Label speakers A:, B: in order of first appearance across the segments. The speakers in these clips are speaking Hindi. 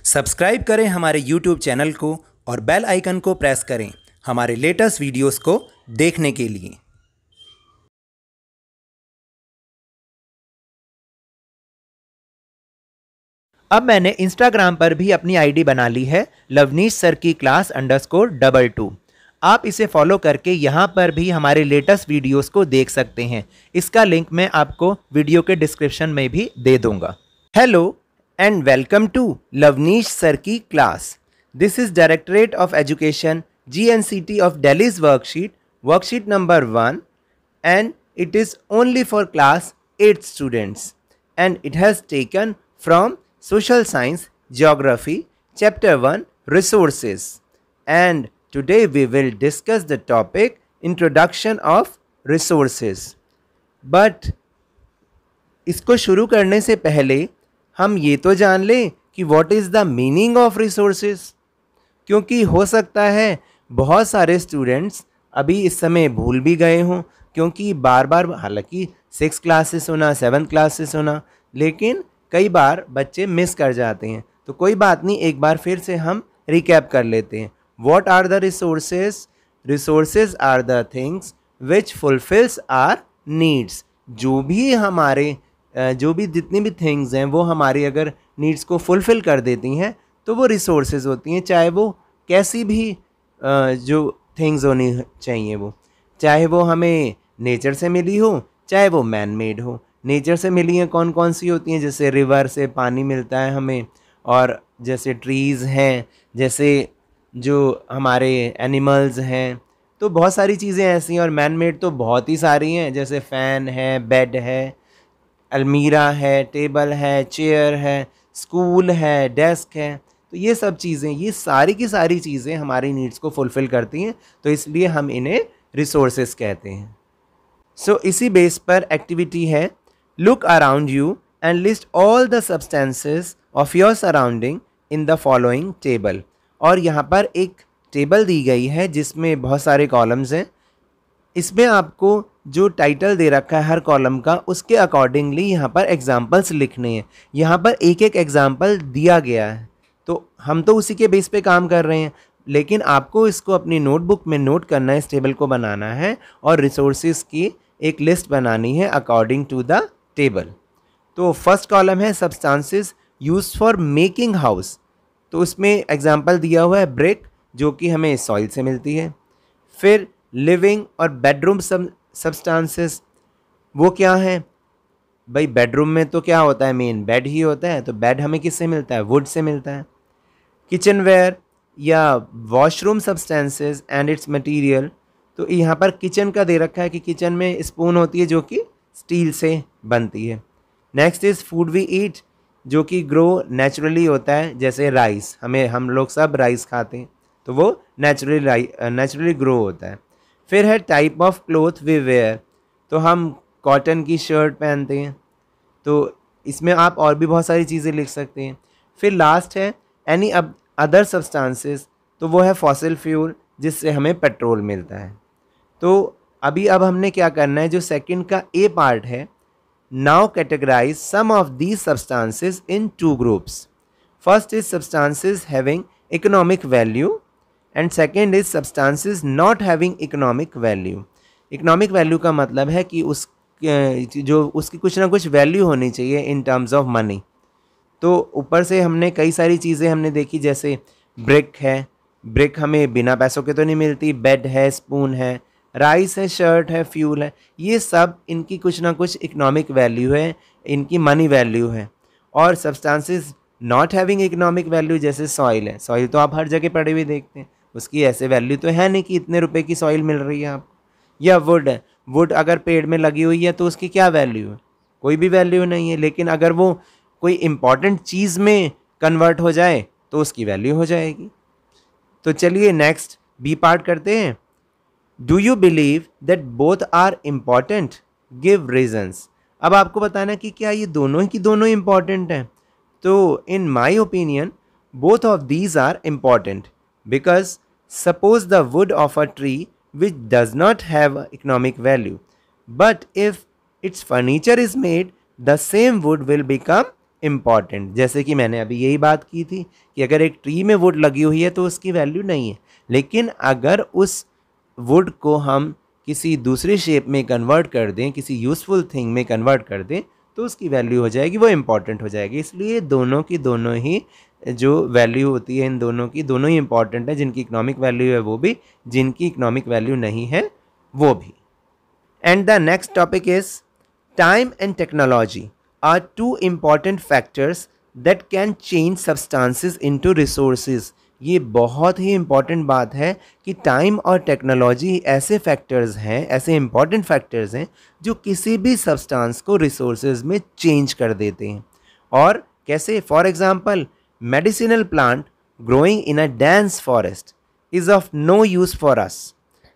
A: सब्सक्राइब करें हमारे YouTube चैनल को और बेल आइकन को प्रेस करें हमारे लेटेस्ट वीडियोस को देखने के लिए। अब मैंने इंस्टाग्राम पर भी अपनी आईडी बना ली है, लवनीश सर की क्लास _22। आप इसे फॉलो करके यहाँ पर भी हमारे लेटेस्ट वीडियोस को देख सकते हैं। इसका लिंक मैं आपको वीडियो के डिस्क्रिप्शन में भी दे दूंगा। Hello and welcome to Lavneesh sir की क्लास। This is directorate of education GNCT of Delhi's worksheet number 1 and it is only for class 8 students and it has taken from Social Science Geography Chapter 1 Resources, and today we will discuss the topic Introduction of Resources. But इसको शुरू करने से पहले हम ये तो जान लें कि what is the meaning of resources, क्योंकि हो सकता है बहुत सारे स्टूडेंट्स अभी इस समय भूल भी गए हों, क्योंकि बार बार हालांकि 6 क्लास से सुना, 7 क्लास से सुना, लेकिन कई बार बच्चे मिस कर जाते हैं। तो कोई बात नहीं, एक बार फिर से हम रिकैप कर लेते हैं। What are the resources? Resources are the things which fulfils our needs. जो भी जितनी भी थिंग्स हैं वो हमारी अगर नीड्स को फुलफिल कर देती हैं तो वो रिसोर्सेज होती हैं, चाहे वो कैसी भी जो थिंग्स होनी चाहिए, वो चाहे वो हमें नेचर से मिली हो, चाहे वो मैन मेड हो। नेचर से मिली हैं कौन कौन सी होती हैं? जैसे रिवर से पानी मिलता है हमें, और जैसे ट्रीज़ हैं, जैसे जो हमारे एनिमल्स हैं, तो बहुत सारी चीज़ें ऐसी हैं। और मैन मेड तो बहुत ही सारी हैं, जैसे फ़ैन है, बेड है, अलमीरा है, टेबल है, चेयर है, स्कूल है, डेस्क है। तो ये सब चीज़ें, ये सारी की सारी चीज़ें हमारी नीड्स को फुलफ़िल करती हैं, तो इसलिए हम इन्हें रिसोर्सेज कहते हैं। सो इसी बेस पर एक्टिविटी है, look around you and list all the substances of your surrounding in the following table. और यहाँ पर एक टेबल दी गई है जिसमें बहुत सारे कॉलम्स हैं। इसमें आपको जो टाइटल दे रखा है हर कॉलम का, उसके अकॉर्डिंगली यहाँ पर एग्जाम्पल्स लिखने हैं। यहाँ पर एक एक एग्जाम्पल दिया गया है, तो हम तो उसी के बेस पे काम कर रहे हैं, लेकिन आपको इसको अपनी नोटबुक में नोट करना है, इस टेबल को बनाना है और रिसोर्सेज की एक लिस्ट बनानी है अकॉर्डिंग टू द टेबल। तो फर्स्ट कॉलम है substances used for making house. तो उसमें एग्जांपल दिया हुआ है ब्रिक, जो कि हमें सॉइल से मिलती है। फिर लिविंग और बेडरूम सब्सटेंसेस, वो क्या है भाई? बेडरूम में तो क्या होता है? मेन बेड ही होता है, तो बेड हमें किससे मिलता है? वुड से मिलता है। किचनवेयर या washroom substances and it's material, तो यहाँ पर किचन का दे रखा है कि किचन में स्पून होती है जो कि स्टील से बनती है। Next is food we eat, जो कि ग्रो नेचुरली होता है, जैसे राइस, हम लोग सब राइस खाते हैं, तो वो नेचुरली ग्रो होता है। फिर है type of cloth we wear, तो हम कॉटन की शर्ट पहनते हैं, तो इसमें आप और भी बहुत सारी चीज़ें लिख सकते हैं। फिर लास्ट है एनी अदर सब्सटेंसेस, तो वो है फॉसिल फ्यूल, जिससे हमें पेट्रोल मिलता है। तो अब हमने क्या करना है, जो सेकंड का ए पार्ट है, now categorise some of these substances in 2 groups. First is substances having economic value and second is substances not having economic value. Economic value का मतलब है कि उसकी कुछ ना कुछ वैल्यू होनी चाहिए इन टर्म्स ऑफ मनी। तो ऊपर से हमने कई सारी चीज़ें हमने देखी, जैसे ब्रिक है, ब्रिक हमें बिना पैसों के तो नहीं मिलती, बेड है, स्पून है, राइस है, शर्ट है, फ्यूल है, ये सब इनकी कुछ ना कुछ इकोनॉमिक वैल्यू है, इनकी मनी वैल्यू है। और substances not having economic value, जैसे सॉइल है, सॉइल तो आप हर जगह पड़े हुए देखते हैं, उसकी ऐसे वैल्यू तो है नहीं कि इतने रुपए की सॉइल मिल रही है आपको। या वुड है, वुड अगर पेड़ में लगी हुई है तो उसकी क्या वैल्यू है? कोई भी वैल्यू नहीं है, लेकिन अगर वो कोई इम्पॉर्टेंट चीज़ में कन्वर्ट हो जाए तो उसकी वैल्यू हो जाएगी। तो चलिए नेक्स्ट बी पार्ट करते हैं। Do you believe that both are important? Give reasons. अब आपको बताना कि क्या ये दोनों की दोनों इम्पॉर्टेंट हैं। तो in my opinion both of these are important because suppose the wood of a tree which does not have economic value, but if its furniture is made, the same wood will become important. जैसे कि मैंने अभी यही बात की थी कि अगर एक ट्री में वुड लगी हुई है तो उसकी वैल्यू नहीं है, लेकिन अगर उस वुड को हम किसी दूसरे शेप में कन्वर्ट कर दें, किसी यूज़फुल थिंग में कन्वर्ट कर दें, तो उसकी वैल्यू हो जाएगी, वो इम्पॉर्टेंट हो जाएगी। इसलिए दोनों की दोनों ही जो वैल्यू होती है, इन दोनों की दोनों ही इम्पॉर्टेंट है। जिनकी इकोनॉमिक वैल्यू है वो भी, जिनकी इकोनॉमिक वैल्यू नहीं है वो भी। And the next topic is time and technology are two important factors that can change substances into resources. ये बहुत ही इम्पॉर्टेंट बात है कि टाइम और टेक्नोलॉजी ऐसे फैक्टर्स हैं, ऐसे इम्पॉर्टेंट फैक्टर्स हैं जो किसी भी सब्सटेंस को रिसोर्सेज में चेंज कर देते हैं। और कैसे? For example, medicinal plant growing in a dense forest is of no use for us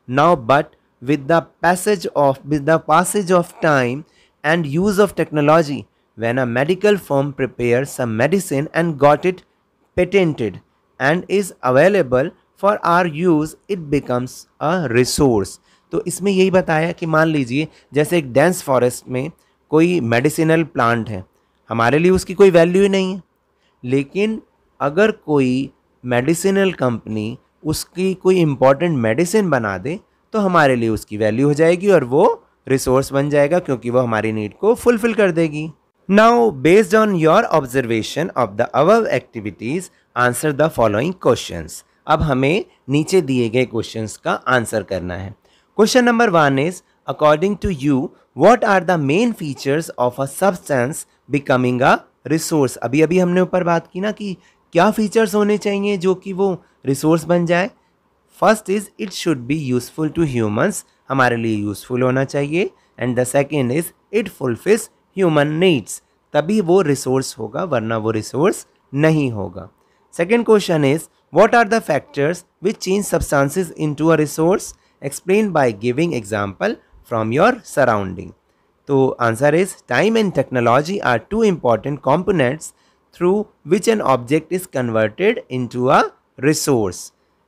A: now, but with the passage of time and use of technology, when a medical firm prepares some medicine and got it patented and is available for our use, it becomes a resource। तो इसमें यही बताया कि मान लीजिए जैसे एक डेंस फॉरेस्ट में कोई मेडिसिनल प्लांट है, हमारे लिए उसकी कोई वैल्यू ही नहीं है, लेकिन अगर कोई मेडिसिनल कंपनी उसकी कोई इम्पॉर्टेंट मेडिसिन बना दे तो हमारे लिए उसकी वैल्यू हो जाएगी और वो रिसोर्स बन जाएगा, क्योंकि वो हमारी नीड को फुलफिल कर देगी। Now based on your observation of the above activities answer the following questions. अब हमें नीचे दिए गए क्वेश्चंस का आंसर करना है। Question number 1 is according to you what are the main features of a substance becoming a resource. अभी अभी हमने ऊपर बात की ना कि क्या फीचर्स होने चाहिए जो कि वो रिसोर्स बन जाए। First is it should be useful to humans, हमारे लिए यूजफुल होना चाहिए। And the second is it fulfils human needs, तभी वो रिसोर्स होगा, वरना वो रिसोर्स नहीं होगा। Second question is what are the factors which change substances into a resource, explain by giving example from your surrounding. तो answer is time and technology are two important components through which an object is converted into a resource.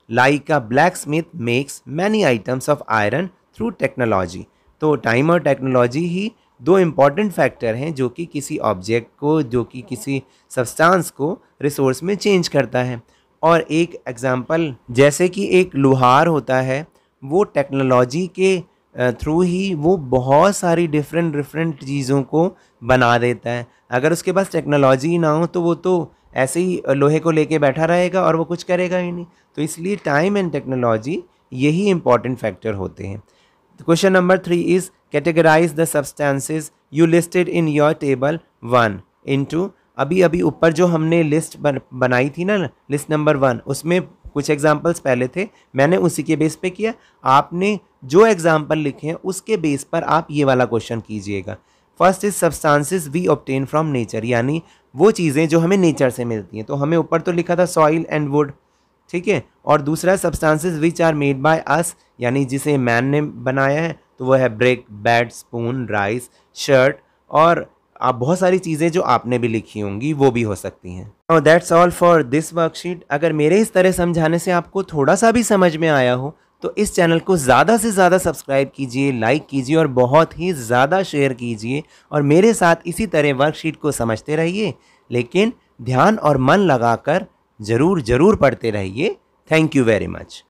A: Like a blacksmith makes many items of iron through technology. तो टाइम और टेक्नोलॉजी ही दो इम्पॉर्टेंट फैक्टर हैं जो कि किसी ऑब्जेक्ट को, जो कि किसी सब्सटेंस को रिसोर्स में चेंज करता है। और एक एग्जांपल, जैसे कि एक लोहार होता है, वो टेक्नोलॉजी के थ्रू ही वो बहुत सारी डिफरेंट चीज़ों को बना देता है। अगर उसके पास टेक्नोलॉजी ना हो तो वो तो ऐसे ही लोहे को लेके बैठा रहेगा और वो कुछ करेगा ही नहीं। तो इसलिए टाइम एंड टेक्नोलॉजी यही इंपॉर्टेंट फैक्टर होते हैं। Question number 3 is categorise the substances you listed in your table 1 into. अभी अभी ऊपर जो हमने लिस्ट बनाई थी ना, लिस्ट नंबर 1, उसमें कुछ एग्जाम्पल्स पहले थे, मैंने उसी के बेस पे किया। आपने जो एग्जाम्पल लिखे हैं उसके बेस पर आप ये वाला क्वेश्चन कीजिएगा। First is substances we obtain from nature, यानी वो चीज़ें जो हमें नेचर से मिलती हैं। तो हमें ऊपर तो लिखा था सॉइल एंड वुड, ठीक है। और दूसरा substances which are made by us, यानी जिसे मैन ने बनाया है, तो वो है brick, bed, spoon, rice, shirt, और आप बहुत सारी चीज़ें जो आपने भी लिखी होंगी वो भी हो सकती हैं। Now that's all for this worksheet. अगर मेरे इस तरह समझाने से आपको थोड़ा सा भी समझ में आया हो तो इस चैनल को ज़्यादा से ज़्यादा सब्सक्राइब कीजिए, लाइक कीजिए और बहुत ही ज़्यादा शेयर कीजिए। और मेरे साथ इसी तरह वर्कशीट को समझते रहिए, लेकिन ध्यान और मन लगाकर ज़रूर पढ़ते रहिए। Thank you very much.